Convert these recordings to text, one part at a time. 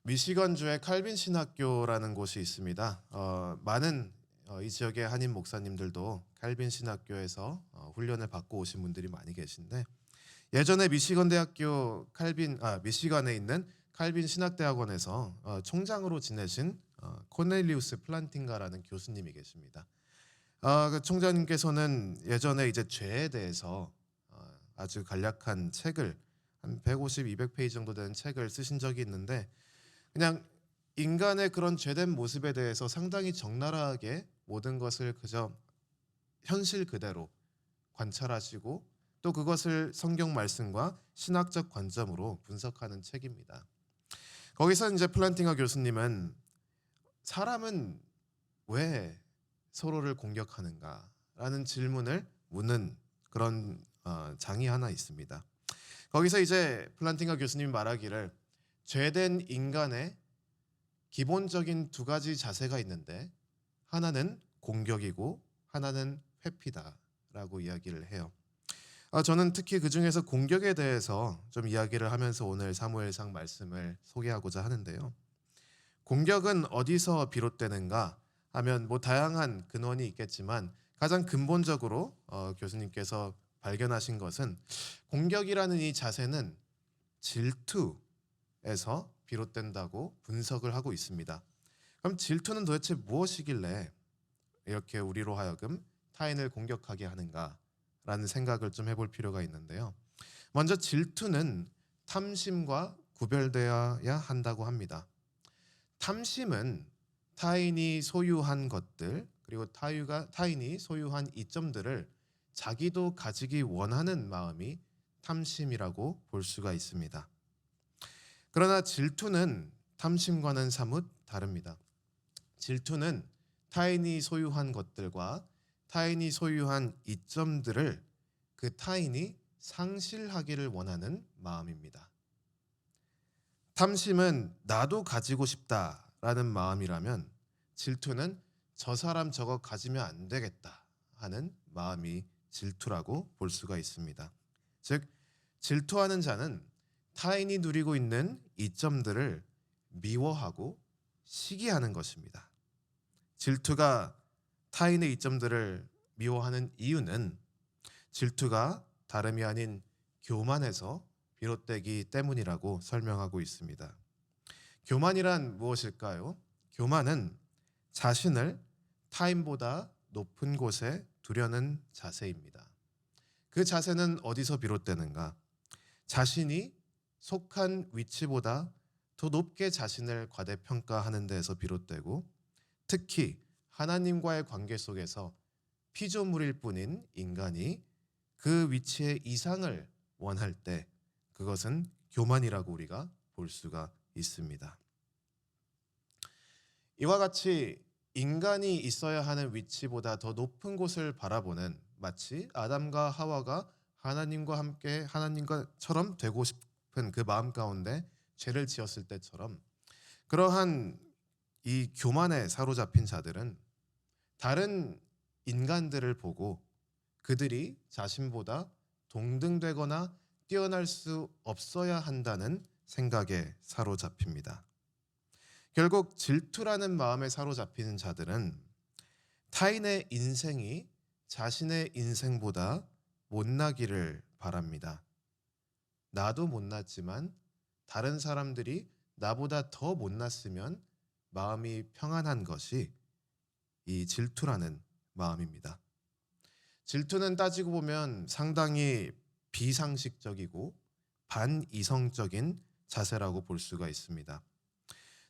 미시건주에 칼빈 신학교라는 곳이 있습니다. 많은 이 지역의 한인 목사님들도 칼빈 신학교에서 훈련을 받고 오신 분들이 많이 계신데, 예전에 미시건 대학교 미시건에 있는 칼빈 신학대학원에서 총장으로 지내신 코넬리우스 플란팅가라는 교수님이 계십니다. 그 총장님께서는 예전에 이제 죄에 대해서 아주 간략한 책을, 한 150, 200페이지 정도 되는 책을 쓰신 적이 있는데, 그냥 인간의 그런 죄된 모습에 대해서 상당히 적나라하게 모든 것을 그저 현실 그대로 관찰하시고, 또 그것을 성경 말씀과 신학적 관점으로 분석하는 책입니다. 거기서 이제 플란팅하 교수님은 사람은 왜 서로를 공격하는가라는 질문을 묻는 그런 장이 하나 있습니다. 거기서 이제 플란팅하 교수님이 말하기를, 죄된 인간의 기본적인 두 가지 자세가 있는데, 하나는 공격이고 하나는 회피다라고 이야기를 해요. 저는 특히 그 중에서 공격에 대해서 좀 이야기를 하면서 오늘 사무엘상 말씀을 소개하고자 하는데요. 공격은 어디서 비롯되는가 하면 다양한 근원이 있겠지만, 가장 근본적으로 교수님께서 발견하신 것은, 공격이라는 이 자세는 질투에서 비롯된다고 분석을 하고 있습니다. 그럼 질투는 도대체 무엇이길래 이렇게 우리로 하여금 타인을 공격하게 하는가라는 생각을 좀 해볼 필요가 있는데요. 먼저 질투는 탐심과 구별되어야 한다고 합니다. 탐심은 타인이 소유한 것들, 그리고 타인이 소유한 이점들을 자기도 가지기 원하는 마음이 탐심이라고 볼 수가 있습니다. 그러나 질투는 탐심과는 사뭇 다릅니다. 질투는 타인이 소유한 것들과 타인이 소유한 이점들을 그 타인이 상실하기를 원하는 마음입니다. 탐심은 나도 가지고 싶다라는 마음이라면, 질투는 저 사람 저거 가지면 안 되겠다 하는 마음이 질투라고 볼 수가 있습니다. 즉, 질투하는 자는 타인이 누리고 있는 이점들을 미워하고 시기하는 것입니다. 질투가 타인의 이점들을 미워하는 이유는 질투가 다름이 아닌 교만에서 비롯되기 때문이라고 설명하고 있습니다. 교만이란 무엇일까요? 교만은 자신을 타인보다 높은 곳에 두려는 자세입니다. 그 자세는 어디서 비롯되는가? 자신이 속한 위치보다 더 높게 자신을 과대평가하는 데에서 비롯되고, 특히 하나님과의 관계 속에서 피조물일 뿐인 인간이 그 위치의 이상을 원할 때, 그것은 교만이라고 우리가 볼 수가 있습니다. 이와 같이 인간이 있어야 하는 위치보다 더 높은 곳을 바라보는, 마치 아담과 하와가 하나님과처럼 되고 싶은 그 마음 가운데 죄를 지었을 때처럼, 그러한 이 교만에 사로잡힌 자들은 다른 인간들을 보고 그들이 자신보다 동등되거나 뛰어날 수 없어야 한다는 생각에 사로잡힙니다. 결국 질투라는 마음에 사로잡히는 자들은 타인의 인생이 자신의 인생보다 못나기를 바랍니다. 나도 못났지만 다른 사람들이 나보다 더 못났으면 마음이 평안한 것이 이 질투라는 마음입니다. 질투는 따지고 보면 상당히 비상식적이고 반이성적인 자세라고 볼 수가 있습니다.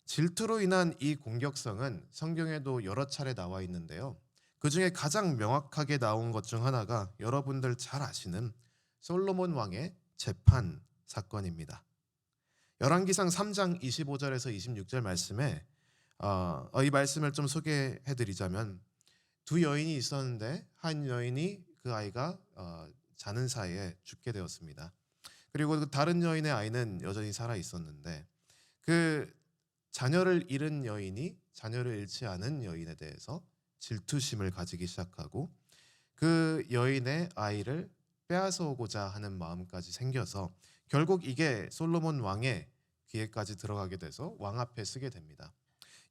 질투로 인한 이 공격성은 성경에도 여러 차례 나와 있는데요. 그 중에 가장 명확하게 나온 것 중 하나가 여러분들 잘 아시는 솔로몬 왕의 재판 사건입니다. 열왕기상 3장 25절에서 26절 말씀에 이 말씀을 좀 소개해 드리자면, 두 여인이 있었는데 한 여인이 그 아이가 자는 사이에 죽게 되었습니다. 그리고 그 다른 여인의 아이는 여전히 살아 있었는데, 그 자녀를 잃은 여인이 자녀를 잃지 않은 여인에 대해서 질투심을 가지기 시작하고, 그 여인의 아이를 빼앗아 오고자 하는 마음까지 생겨서, 결국 이게 솔로몬 왕의 기회까지 들어가게 돼서 왕 앞에 서게 됩니다.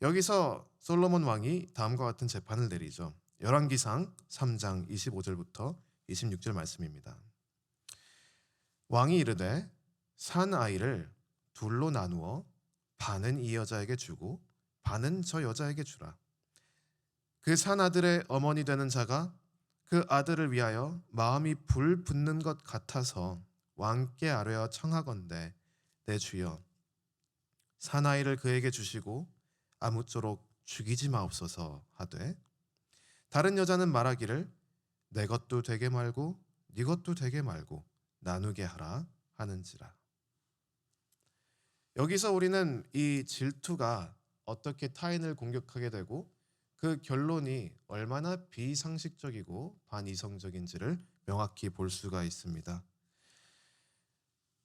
여기서 솔로몬 왕이 다음과 같은 재판을 내리죠. 열왕기상 3장 25절부터 26절 말씀입니다. 왕이 이르되 산 아이를 둘로 나누어 반은 이 여자에게 주고 반은 저 여자에게 주라. 그 산 아들의 어머니 되는 자가 그 아들을 위하여 마음이 불 붙는 것 같아서 왕께 아뢰어 청하건대 내 주여 산 아이를 그에게 주시고 아무쪼록 죽이지 마옵소서 하되 다른 여자는 말하기를 내 것도 되게 말고 네 것도 되게 말고 나누게 하라 하는지라. 여기서 우리는 이 질투가 어떻게 타인을 공격하게 되고 그 결론이 얼마나 비상식적이고 반이성적인지를 명확히 볼 수가 있습니다.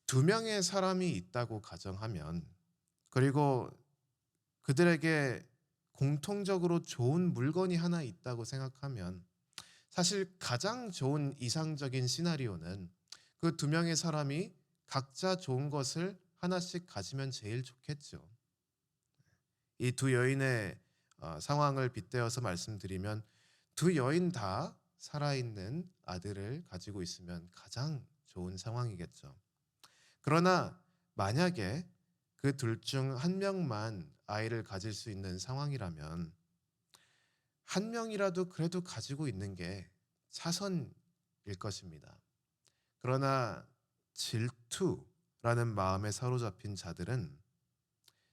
두 명의 사람이 있다고 가정하면, 그리고 그들에게 공통적으로 좋은 물건이 하나 있다고 생각하면, 사실 가장 좋은 이상적인 시나리오는 그 두 명의 사람이 각자 좋은 것을 하나씩 가지면 제일 좋겠죠. 이 두 여인의 상황을 빗대어서 말씀드리면 두 여인 다 살아있는 아들을 가지고 있으면 가장 좋은 상황이겠죠. 그러나 만약에 그 둘 중 한 명만 아이를 가질 수 있는 상황이라면 한 명이라도 그래도 가지고 있는 게 차선일 것입니다. 그러나 질투라는 마음에 사로잡힌 자들은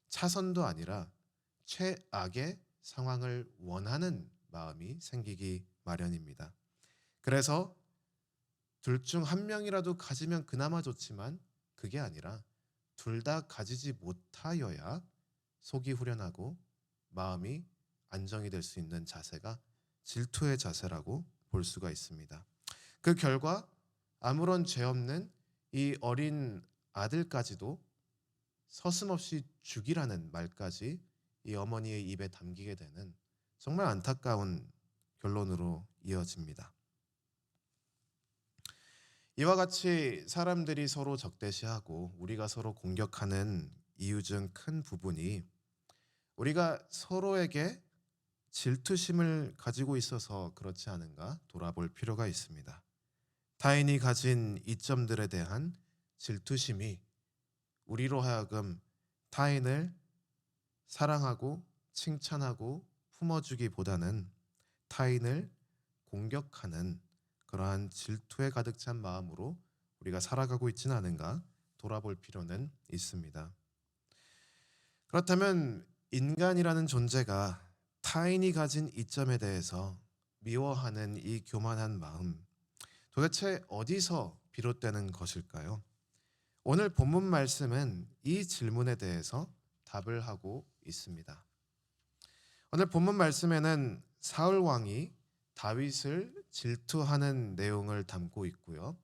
차선도 아니라 최악의 상황을 원하는 마음이 생기기 마련입니다. 그래서 둘 중 한 명이라도 가지면 그나마 좋지만 그게 아니라 둘 다 가지지 못하여야 속이 후련하고 마음이 안정이 될 수 있는 자세가 질투의 자세라고 볼 수가 있습니다. 그 결과 아무런 죄 없는 이 어린 아들까지도 서슴없이 죽이라는 말까지 이 어머니의 입에 담기게 되는 정말 안타까운 결론으로 이어집니다. 이와 같이 사람들이 서로 적대시하고 우리가 서로 공격하는 이유 중 큰 부분이 우리가 서로에게 질투심을 가지고 있어서 그렇지 않은가 돌아볼 필요가 있습니다. 타인이 가진 이점들에 대한 질투심이 우리로 하여금 타인을 사랑하고 칭찬하고 품어주기보다는 타인을 공격하는 그러한 질투에 가득 찬 마음으로 우리가 살아가고 있지는 않은가 돌아볼 필요는 있습니다. 그렇다면 인간이라는 존재가 타인이 가진 이점에 대해서 미워하는 이 교만한 마음, 도대체 어디서 비롯되는 것일까요? 오늘 본문 말씀은 이 질문에 대해서 답을 하고 있습니다. 오늘 본문 말씀에는 사울 왕이 다윗을 질투하는 내용을 담고 있고요.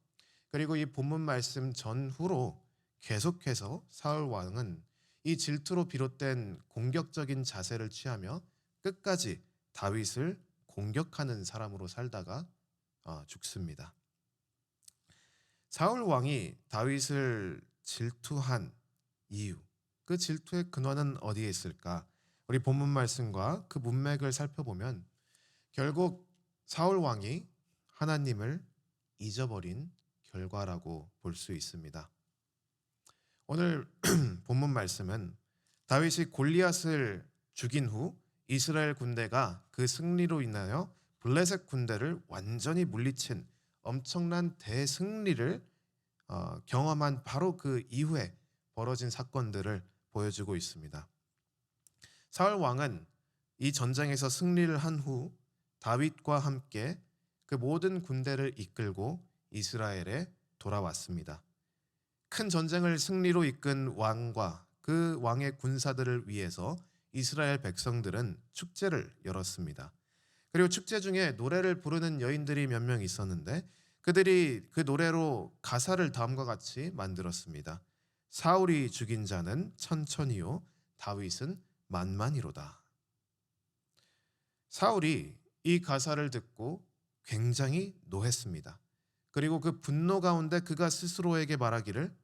그리고 이 본문 말씀 전후로 계속해서 사울 왕은 이 질투로 비롯된 공격적인 자세를 취하며 끝까지 다윗을 공격하는 사람으로 살다가 죽습니다. 사울 왕이 다윗을 질투한 이유, 그 질투의 근원은 어디에 있을까? 우리 본문 말씀과 그 문맥을 살펴보면 결국 사울 왕이 하나님을 잊어버린 결과라고 볼 수 있습니다. 오늘 본문 말씀은 다윗이 골리앗을 죽인 후 이스라엘 군대가 그 승리로 인하여 블레셋 군대를 완전히 물리친 엄청난 대승리를 경험한 바로 그 이후에 벌어진 사건들을 보여주고 있습니다. 사울 왕은 이 전쟁에서 승리를 한 후 다윗과 함께 그 모든 군대를 이끌고 이스라엘에 돌아왔습니다. 큰 전쟁을 승리로 이끈 왕과 그 왕의 군사들을 위해서 이스라엘 백성들은 축제를 열었습니다. 그리고 축제 중에 노래를 부르는 여인들이 몇 명 있었는데 그들이 그 노래로 가사를 다음과 같이 만들었습니다. 사울이 죽인 자는 천천히요 다윗은 만만이로다. 사울이 이 가사를 듣고 굉장히 노했습니다. 그리고 그 분노 가운데 그가 스스로에게 말하기를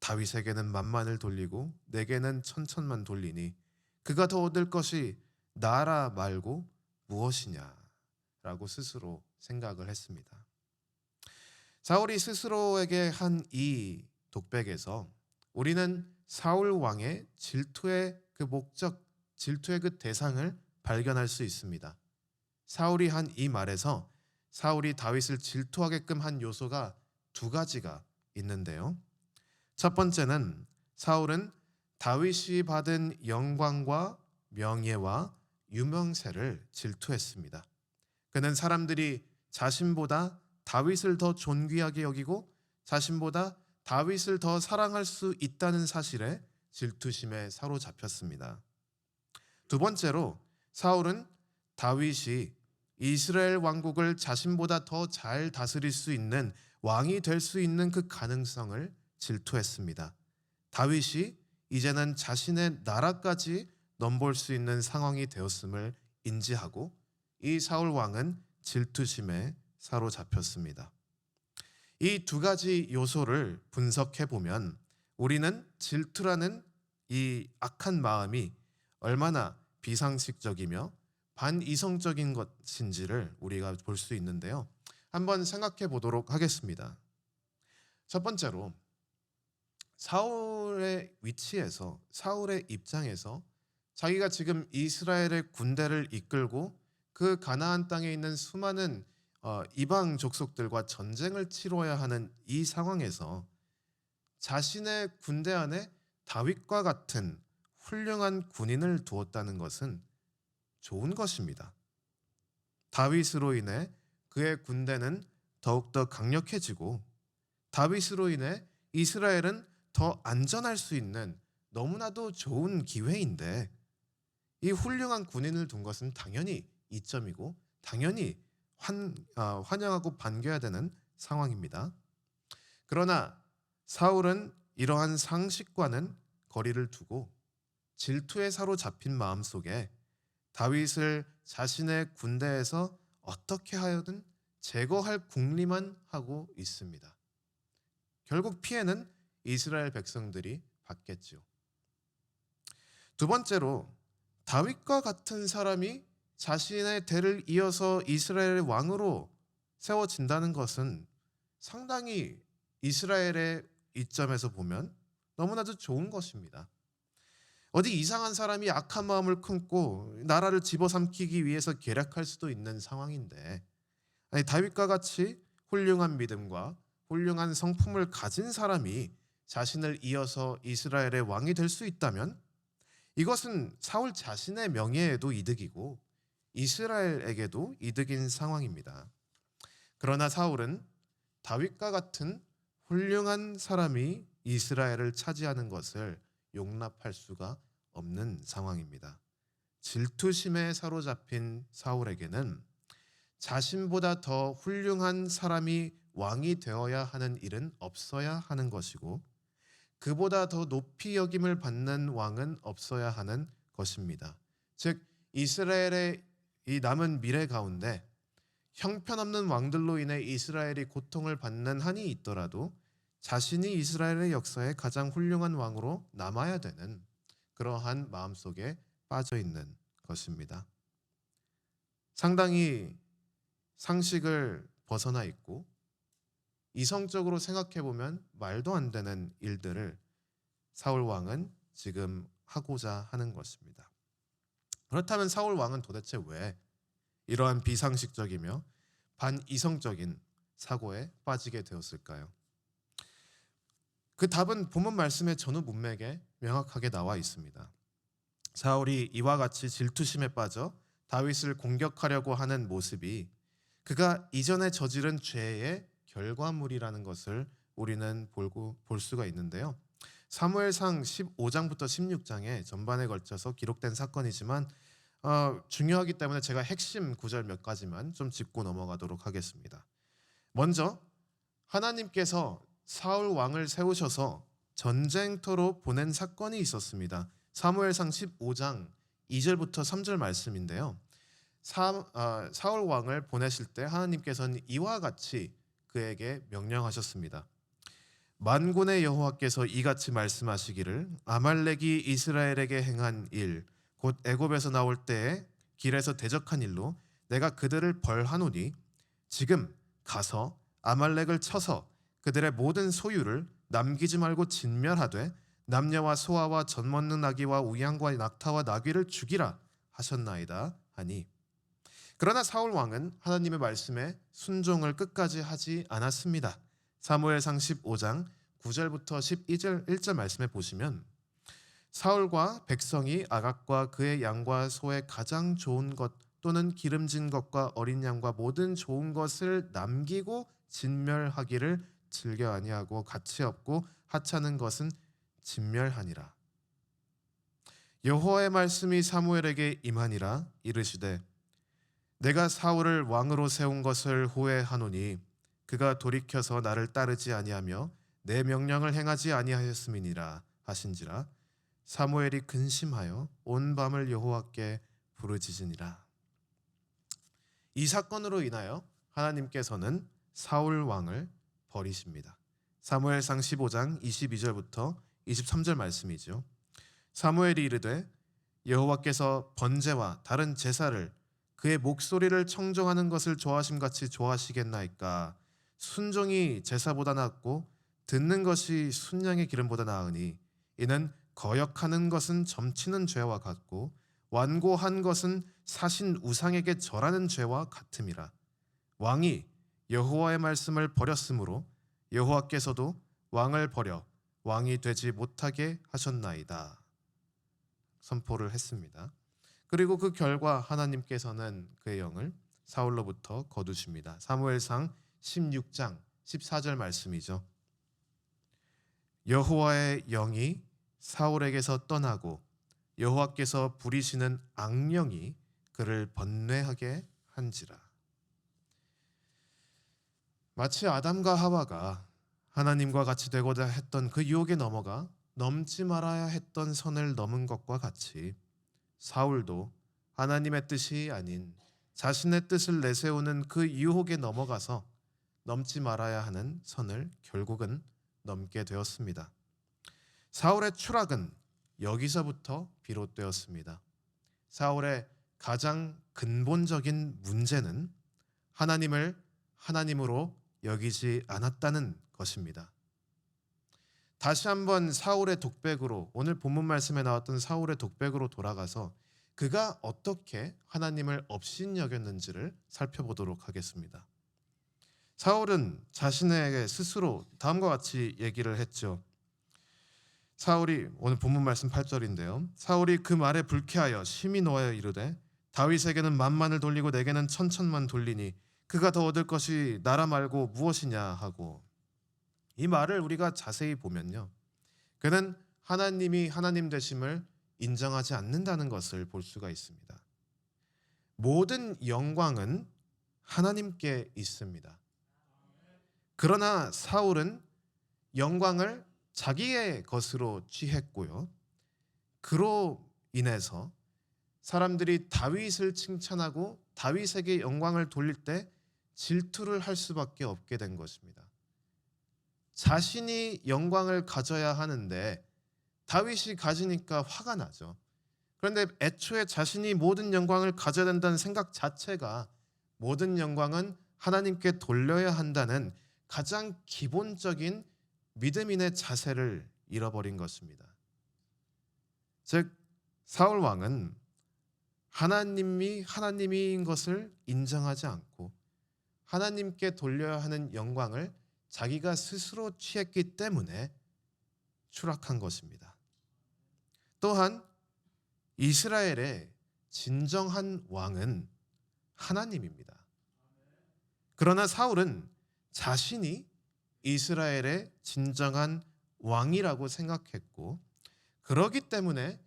다윗에게는 만만을 돌리고 내게는 천천만 돌리니 그가 더 얻을 것이 나라 말고 무엇이냐라고 스스로 생각을 했습니다. 사울이 스스로에게 한 이 독백에서 우리는 사울 왕의 질투의 그 목적, 질투의 그 대상을 발견할 수 있습니다. 사울이 한 이 말에서 사울이 다윗을 질투하게끔 한 요소가 두 가지가 있는데요. 첫 번째는 사울은 다윗이 받은 영광과 명예와 유명세를 질투했습니다. 그는 사람들이 자신보다 다윗을 더 존귀하게 여기고 자신보다 다윗을 더 사랑할 수 있다는 사실에 질투심에 사로잡혔습니다. 두 번째로 사울은 다윗이 이스라엘 왕국을 자신보다 더 잘 다스릴 수 있는 왕이 될 수 있는 그 가능성을 질투했습니다. 다윗이 이제는 자신의 나라까지 넘볼 수 있는 상황이 되었음을 인지하고 이 사울 왕은 질투심에 사로잡혔습니다. 이 두 가지 요소를 분석해 보면 우리는 질투라는 이 악한 마음이 얼마나 비상식적이며 반이성적인 것인지를 우리가 볼 수 있는데요. 한번 생각해 보도록 하겠습니다. 첫 번째로 사울의 위치에서, 사울의 입장에서 자기가 지금 이스라엘의 군대를 이끌고 그 가나안 땅에 있는 수많은 이방 족속들과 전쟁을 치러야 하는 이 상황에서 자신의 군대 안에 다윗과 같은 훌륭한 군인을 두었다는 것은 좋은 것입니다. 다윗으로 인해 그의 군대는 더욱더 강력해지고 다윗으로 인해 이스라엘은 더 안전할 수 있는 너무나도 좋은 기회인데 이 훌륭한 군인을 둔 것은 당연히 이점이고 당연히 환영하고 반겨야 되는 상황입니다. 그러나 사울은 이러한 상식과는 거리를 두고 질투에 사로잡힌 마음속에 다윗을 자신의 군대에서 어떻게 하여든 제거할 궁리만 하고 있습니다. 결국 피해는 이스라엘 백성들이 받겠죠. 두 번째로 다윗과 같은 사람이 자신의 대를 이어서 이스라엘의 왕으로 세워진다는 것은 상당히 이스라엘의 이점에서 보면 너무나도 좋은 것입니다. 어디 이상한 사람이 악한 마음을 품고 나라를 집어삼키기 위해서 계략할 수도 있는 상황인데 다윗과 같이 훌륭한 믿음과 훌륭한 성품을 가진 사람이 자신을 이어서 이스라엘의 왕이 될 수 있다면 이것은 사울 자신의 명예에도 이득이고 이스라엘에게도 이득인 상황입니다. 그러나 사울은 다윗과 같은 훌륭한 사람이 이스라엘을 차지하는 것을 용납할 수가 없는 상황입니다. 질투심에 사로잡힌 사울에게는 자신보다 더 훌륭한 사람이 왕이 되어야 하는 일은 없어야 하는 것이고 그보다 더 높이 여김을 받는 왕은 없어야 하는 것입니다. 즉 이스라엘의 이 남은 미래 가운데 형편없는 왕들로 인해 이스라엘이 고통을 받는 한이 있더라도 자신이 이스라엘의 역사에 가장 훌륭한 왕으로 남아야 되는 그러한 마음속에 빠져 있는 것입니다. 상당히 상식을 벗어나 있고 이성적으로 생각해 보면 말도 안 되는 일들을 사울 왕은 지금 하고자 하는 것입니다. 그렇다면 사울 왕은 도대체 왜 이러한 비상식적이며 반이성적인 사고에 빠지게 되었을까요? 그 답은 본문 말씀의 전후 문맥에 명확하게 나와 있습니다. 사울이 이와 같이 질투심에 빠져 다윗을 공격하려고 하는 모습이 그가 이전에 저지른 죄의 결과물이라는 것을 우리는 볼 수가 있는데요. 사무엘상 15장부터 16장에 전반에 걸쳐서 기록된 사건이지만 중요하기 때문에 제가 핵심 구절 몇 가지만 좀 짚고 넘어가도록 하겠습니다. 먼저 하나님께서 사울 왕을 세우셔서 전쟁터로 보낸 사건이 있었습니다. 사무엘상 15장 2절부터 3절 말씀인데요. 사울 왕을 보내실 때 하나님께서는 이와 같이 그에게 명령하셨습니다. 만군의 여호와께서 이같이 말씀하시기를 아말렉이 이스라엘에게 행한 일 곧 애굽에서 나올 때에 길에서 대적한 일로 내가 그들을 벌하노니 지금 가서 아말렉을 쳐서 그들의 모든 소유를 남기지 말고 진멸하되 남녀와 소아와 젖 먹는 나귀와 우양과 낙타와 나귀를 죽이라 하셨나이다 하니 그러나 사울 왕은 하나님의 말씀에 순종을 끝까지 하지 않았습니다. 사무엘상 15장 9절부터 12절 1절 말씀에 보시면 사울과 백성이 아각과 그의 양과 소의 가장 좋은 것 또는 기름진 것과 어린 양과 모든 좋은 것을 남기고 진멸하기를 즐겨 아니하고 가치 없고 하찮은 것은 진멸하니라. 여호와의 말씀이 사무엘에게 임하니라 이르시되 내가 사울을 왕으로 세운 것을 후회하노니 그가 돌이켜서 나를 따르지 아니하며 내 명령을 행하지 아니하였음이니라 하신지라. 사무엘이 근심하여 온 밤을 여호와께 부르짖으니라. 이 사건으로 인하여 하나님께서는 사울 왕을 버리십니다. 사무엘상 15장 22절부터 23절 말씀이죠. 사무엘이 이르되 여호와께서 번제와 다른 제사를 그의 목소리를 청정하는 것을 좋아하심같이 좋아하시겠나이까. 순종이 제사보다 낫고 듣는 것이 순양의 기름보다 나으니 이는 거역하는 것은 점치는 죄와 같고 완고한 것은 사신 우상에게 절하는 죄와 같음이라. 왕이 여호와의 말씀을 버렸으므로 여호와께서도 왕을 버려 왕이 되지 못하게 하셨나이다 선포를 했습니다. 그리고 그 결과 하나님께서는 그의 영을 사울로부터 거두십니다. 사무엘상 16장 14절 말씀이죠. 여호와의 영이 사울에게서 떠나고 여호와께서 부리시는 악령이 그를 번뇌하게 한지라. 마치 아담과 하와가 하나님과 같이 되고자 했던 그 유혹에 넘어가 넘지 말아야 했던 선을 넘은 것과 같이 사울도 하나님의 뜻이 아닌 자신의 뜻을 내세우는 그 유혹에 넘어가서 넘지 말아야 하는 선을 결국은 넘게 되었습니다. 사울의 추락은 여기서부터 비롯되었습니다. 사울의 가장 근본적인 문제는 하나님을 하나님으로 여기지 않았다는 것입니다. 다시 한번 사울의 독백으로, 오늘 본문 말씀에 나왔던 사울의 독백으로 돌아가서 그가 어떻게 하나님을 업신여겼는지를 살펴보도록 하겠습니다. 사울은 자신에게 스스로 다음과 같이 얘기를 했죠. 사울이, 오늘 본문 말씀 8절인데요. 사울이 그 말에 불쾌하여 심히 노하여 이르되 다윗에게는 만만을 돌리고 내게는 천천만 돌리니 그가 더 얻을 것이 나라 말고 무엇이냐 하고, 이 말을 우리가 자세히 보면요, 그는 하나님이 하나님 되심을 인정하지 않는다는 것을 볼 수가 있습니다. 모든 영광은 하나님께 있습니다. 그러나 사울은 영광을 자기의 것으로 취했고요, 그로 인해서 사람들이 다윗을 칭찬하고 다윗에게 영광을 돌릴 때 질투를 할 수밖에 없게 된 것입니다. 자신이 영광을 가져야 하는데 다윗이 가지니까 화가 나죠. 그런데 애초에 자신이 모든 영광을 가져야 된다는 생각 자체가 모든 영광은 하나님께 돌려야 한다는 가장 기본적인 믿음인의 자세를 잃어버린 것입니다. 즉 사울 왕은 하나님이 하나님인 것을 인정하지 않고 하나님께 돌려야 하는 영광을 자기가 스스로 취했기 때문에 추락한 것입니다. 또한 이스라엘의 진정한 왕은 하나님입니다. 그러나 사울은 자신이 이스라엘의 진정한 왕이라고 생각했고, 그러기 때문에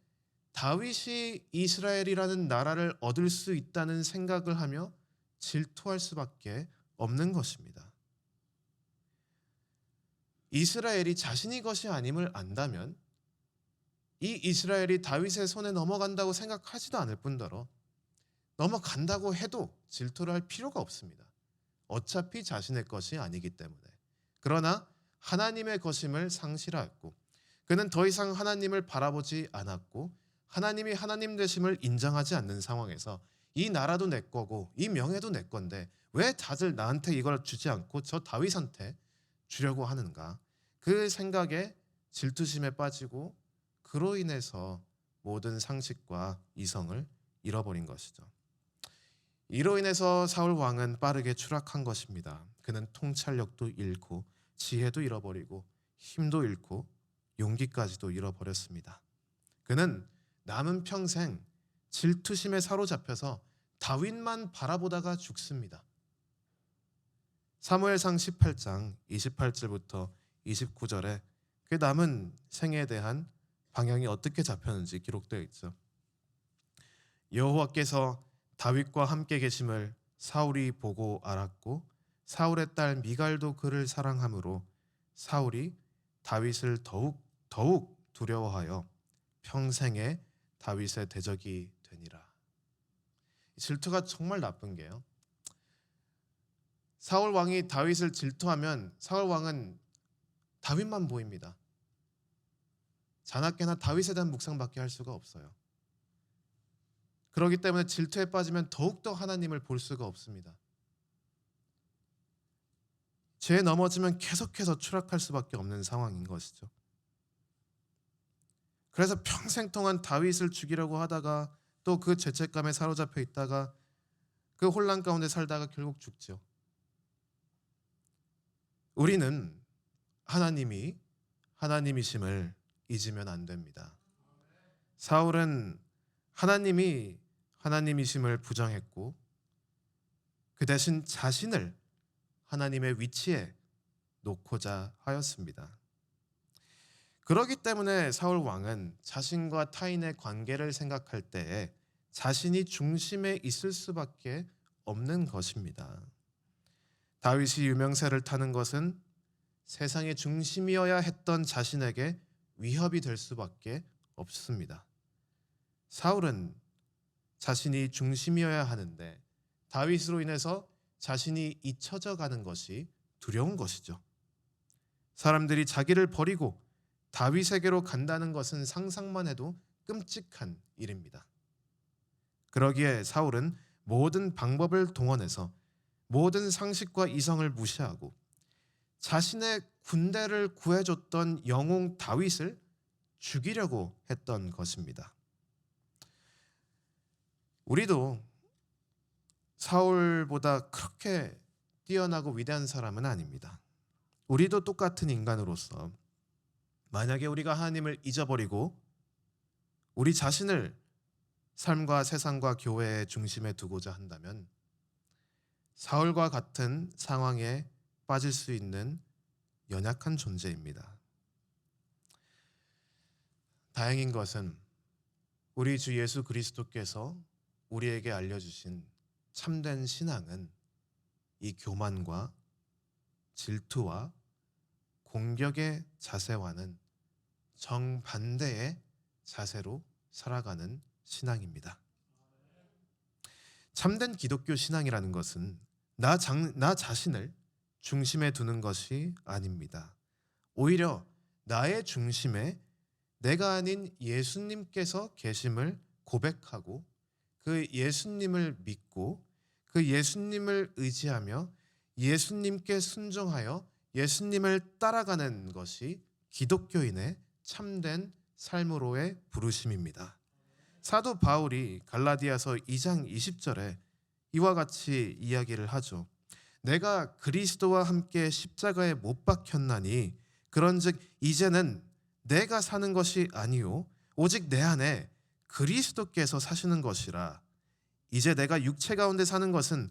다윗이 이스라엘이라는 나라를 얻을 수 있다는 생각을 하며 질투할 수밖에 없는 것입니다. 이스라엘이 자신의 것이 아님을 안다면 이 이스라엘이 다윗의 손에 넘어간다고 생각하지도 않을 뿐더러 넘어간다고 해도 질투를 할 필요가 없습니다. 어차피 자신의 것이 아니기 때문에. 그러나 하나님의 것임을 상실하였고 그는 더 이상 하나님을 바라보지 않았고 하나님이 하나님 되심을 인정하지 않는 상황에서 이 나라도 내 거고 이 명예도 내 건데 왜 다들 나한테 이걸 주지 않고 저 다윗한테 주려고 하는가? 그 생각에 질투심에 빠지고 그로 인해서 모든 상식과 이성을 잃어버린 것이죠. 이로 인해서 사울 왕은 빠르게 추락한 것입니다. 그는 통찰력도 잃고 지혜도 잃어버리고 힘도 잃고 용기까지도 잃어버렸습니다. 그는 남은 평생 질투심에 사로잡혀서 다윗만 바라보다가 죽습니다. 사무엘상 18장 28절부터 29절에 그 남은 생에 대한 방향이 어떻게 잡혔는지 기록되어 있죠. 여호와께서 다윗과 함께 계심을 사울이 보고 알았고 사울의 딸 미갈도 그를 사랑하므로 사울이 다윗을 더욱 두려워하여 평생에 다윗의 대적이 되니라. 질투가 정말 나쁜 게요. 사울 왕이 다윗을 질투하면 사울 왕은 다윗만 보입니다. 자나깨나 다윗에 대한 묵상밖에 할 수가 없어요. 그렇기 때문에 질투에 빠지면 더욱더 하나님을 볼 수가 없습니다. 죄에 넘어지면 계속해서 추락할 수밖에 없는 상황인 것이죠. 그래서 평생 동안 다윗을 죽이려고 하다가 또 그 죄책감에 사로잡혀 있다가 그 혼란 가운데 살다가 결국 죽죠. 우리는 하나님이 하나님이심을 잊으면 안 됩니다. 사울은 하나님이 하나님이심을 부정했고 그 대신 자신을 하나님의 위치에 놓고자 하였습니다. 그렇기 때문에 사울 왕은 자신과 타인의 관계를 생각할 때에 자신이 중심에 있을 수밖에 없는 것입니다. 다윗이 유명세를 타는 것은 세상의 중심이어야 했던 자신에게 위협이 될 수밖에 없습니다. 사울은 자신이 중심이어야 하는데 다윗으로 인해서 자신이 잊혀져 가는 것이 두려운 것이죠. 사람들이 자기를 버리고 다윗에게로 간다는 것은 상상만 해도 끔찍한 일입니다. 그러기에 사울은 모든 방법을 동원해서 모든 상식과 이성을 무시하고 자신의 군대를 구해줬던 영웅 다윗을 죽이려고 했던 것입니다. 우리도 사울보다 그렇게 뛰어나고 위대한 사람은 아닙니다. 우리도 똑같은 인간으로서 만약에 우리가 하나님을 잊어버리고 우리 자신을 삶과 세상과 교회의 중심에 두고자 한다면 사울과 같은 상황에 빠질 수 있는 연약한 존재입니다. 다행인 것은 우리 주 예수 그리스도께서 우리에게 알려주신 참된 신앙은 이 교만과 질투와 공격의 자세와는 정반대의 자세로 살아가는 신앙입니다. 참된 기독교 신앙이라는 것은 나 자신을 중심에 두는 것이 아닙니다. 오히려 나의 중심에 내가 아닌 예수님께서 계심을 고백하고 그 예수님을 믿고 그 예수님을 의지하며 예수님께 순종하여 예수님을 따라가는 것이 기독교인의 참된 삶으로의 부르심입니다. 사도 바울이 갈라디아서 2장 20절에 이와 같이 이야기를 하죠. 내가 그리스도와 함께 십자가에 못 박혔나니 그런즉 이제는 내가 사는 것이 아니요 오직 내 안에 그리스도께서 사시는 것이라. 이제 내가 육체 가운데 사는 것은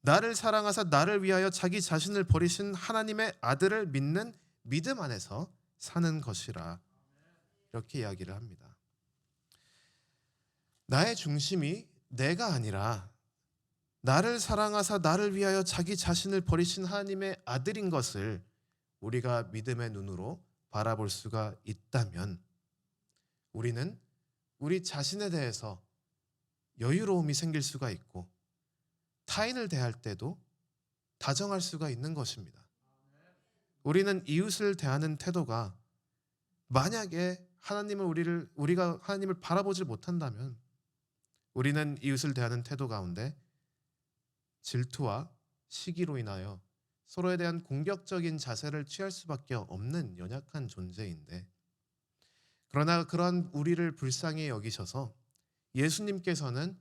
나를 사랑하사 나를 위하여 자기 자신을 버리신 하나님의 아들을 믿는 믿음 안에서 사는 것이라. 이렇게 이야기를 합니다. 나의 중심이 내가 아니라 나를 사랑하사 나를 위하여 자기 자신을 버리신 하나님의 아들인 것을 우리가 믿음의 눈으로 바라볼 수가 있다면 우리는 우리 자신에 대해서 여유로움이 생길 수가 있고 타인을 대할 때도 다정할 수가 있는 것입니다. 우리는 이웃을 대하는 태도가 만약에 우리가 하나님을 바라보지 못한다면 우리는 이웃을 대하는 태도 가운데 질투와 시기로 인하여 서로에 대한 공격적인 자세를 취할 수밖에 없는 연약한 존재인데, 그러나 그러한 우리를 불쌍히 여기셔서 예수님께서는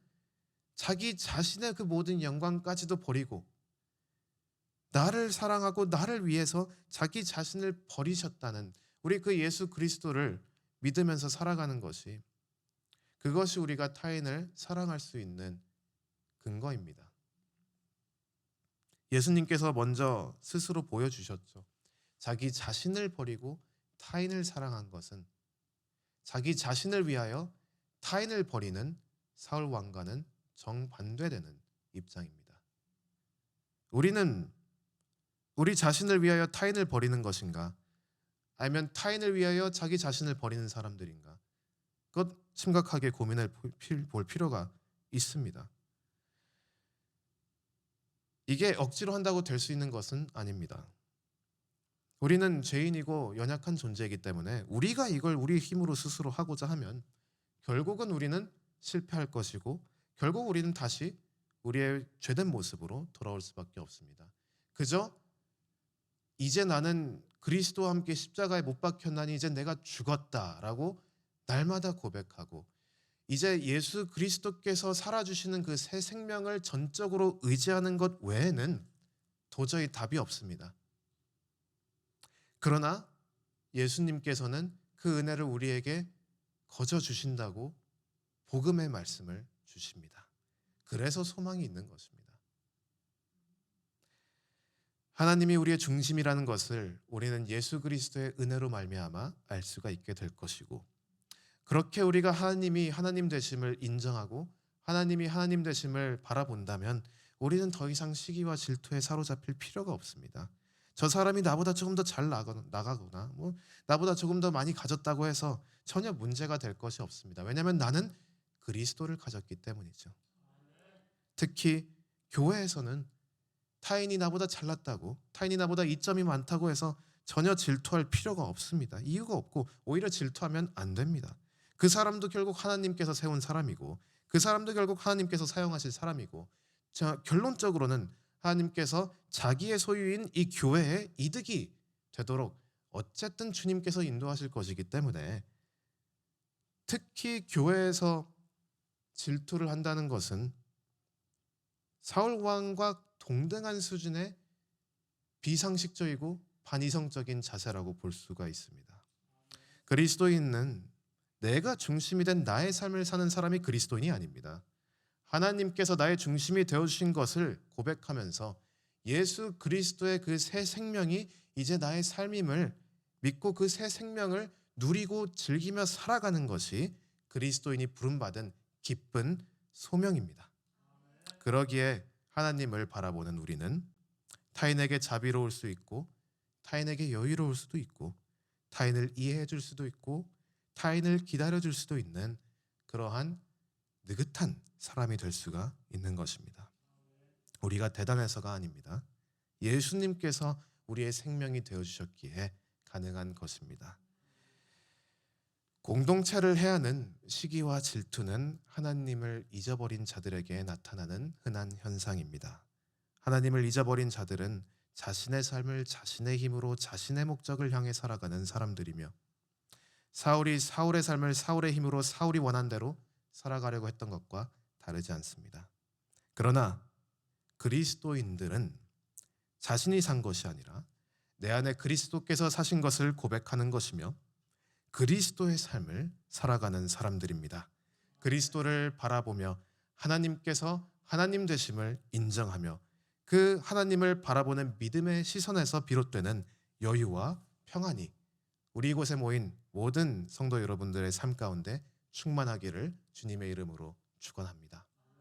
자기 자신의 그 모든 영광까지도 버리고 나를 사랑하고 나를 위해서 자기 자신을 버리셨다는 우리 그 예수 그리스도를 믿으면서 살아가는 것이, 그것이 우리가 타인을 사랑할 수 있는 근거입니다. 예수님께서 먼저 스스로 보여주셨죠. 자기 자신을 버리고 타인을 사랑한 것은 자기 자신을 위하여 타인을 버리는 사울 왕과는 정반대되는 입장입니다. 우리는 우리 자신을 위하여 타인을 버리는 것인가? 아니면 타인을 위하여 자기 자신을 버리는 사람들인가? 그것 심각하게 고민해 볼 필요가 있습니다. 이게 억지로 한다고 될 수 있는 것은 아닙니다. 우리는 죄인이고 연약한 존재이기 때문에 우리가 이걸 우리 힘으로 스스로 하고자 하면 결국은 우리는 실패할 것이고 결국 우리는 다시 우리의 죄된 모습으로 돌아올 수밖에 없습니다. 그저 이제 나는 그리스도와 함께 십자가에 못 박혔나니 이제 내가 죽었다라고 날마다 고백하고 이제 예수 그리스도께서 살아주시는 그 새 생명을 전적으로 의지하는 것 외에는 도저히 답이 없습니다. 그러나 예수님께서는 그 은혜를 우리에게 거저 주신다고 복음의 말씀을 주십니다. 그래서 소망이 있는 것입니다. 하나님이 우리의 중심이라는 것을 우리는 예수 그리스도의 은혜로 말미암아 알 수가 있게 될 것이고, 그렇게 우리가 하나님이 하나님 되심을 인정하고 하나님이 하나님 되심을 바라본다면 우리는 더 이상 시기와 질투에 사로잡힐 필요가 없습니다. 저 사람이 나보다 조금 더 잘 나가거나 나보다 조금 더 많이 가졌다고 해서 전혀 문제가 될 것이 없습니다. 왜냐하면 나는 그리스도를 가졌기 때문이죠. 특히 교회에서는 타인이 나보다 잘났다고, 타인이 나보다 이점이 많다고 해서 전혀 질투할 필요가 없습니다. 이유가 없고 오히려 질투하면 안 됩니다. 그 사람도 결국 하나님께서 세운 사람이고 그 사람도 결국 하나님께서 사용하실 사람이고, 결론적으로는 하나님께서 자기의 소유인 이 교회에 이득이 되도록 어쨌든 주님께서 인도하실 것이기 때문에, 특히 교회에서 질투를 한다는 것은 사울 왕과 동등한 수준의 비상식적이고 반이성적인 자세라고 볼 수가 있습니다. 그리스도인은 내가 중심이 된 나의 삶을 사는 사람이 그리스도인이 아닙니다. 하나님께서 나의 중심이 되어주신 것을 고백하면서 예수 그리스도의 그 새 생명이 이제 나의 삶임을 믿고 그 새 생명을 누리고 즐기며 살아가는 것이 그리스도인이 부름받은 기쁜 소명입니다. 그러기에 하나님을 바라보는 우리는 타인에게 자비로울 수 있고 타인에게 여유로울 수도 있고 타인을 이해해 줄 수도 있고 타인을 기다려 줄 수도 있는 그러한 느긋한 사람이 될 수가 있는 것입니다. 우리가 대단해서가 아닙니다. 예수님께서 우리의 생명이 되어주셨기에 가능한 것입니다. 공동체를 해하는 시기와 질투는 하나님을 잊어버린 자들에게 나타나는 흔한 현상입니다. 하나님을 잊어버린 자들은 자신의 삶을 자신의 힘으로 자신의 목적을 향해 살아가는 사람들이며, 사울이 사울의 삶을 사울의 힘으로 사울이 원한 대로 살아가려고 했던 것과 다르지 않습니다. 그러나 그리스도인들은 자신이 산 것이 아니라 내 안에 그리스도께서 사신 것을 고백하는 것이며 그리스도의 삶을 살아가는 사람들입니다. 그리스도를 바라보며 하나님께서 하나님 되심을 인정하며 그 하나님을 바라보는 믿음의 시선에서 비롯되는 여유와 평안이 우리 이곳에 모인 모든 성도 여러분들의 삶 가운데 충만하기를 주님의 이름으로 축원합니다.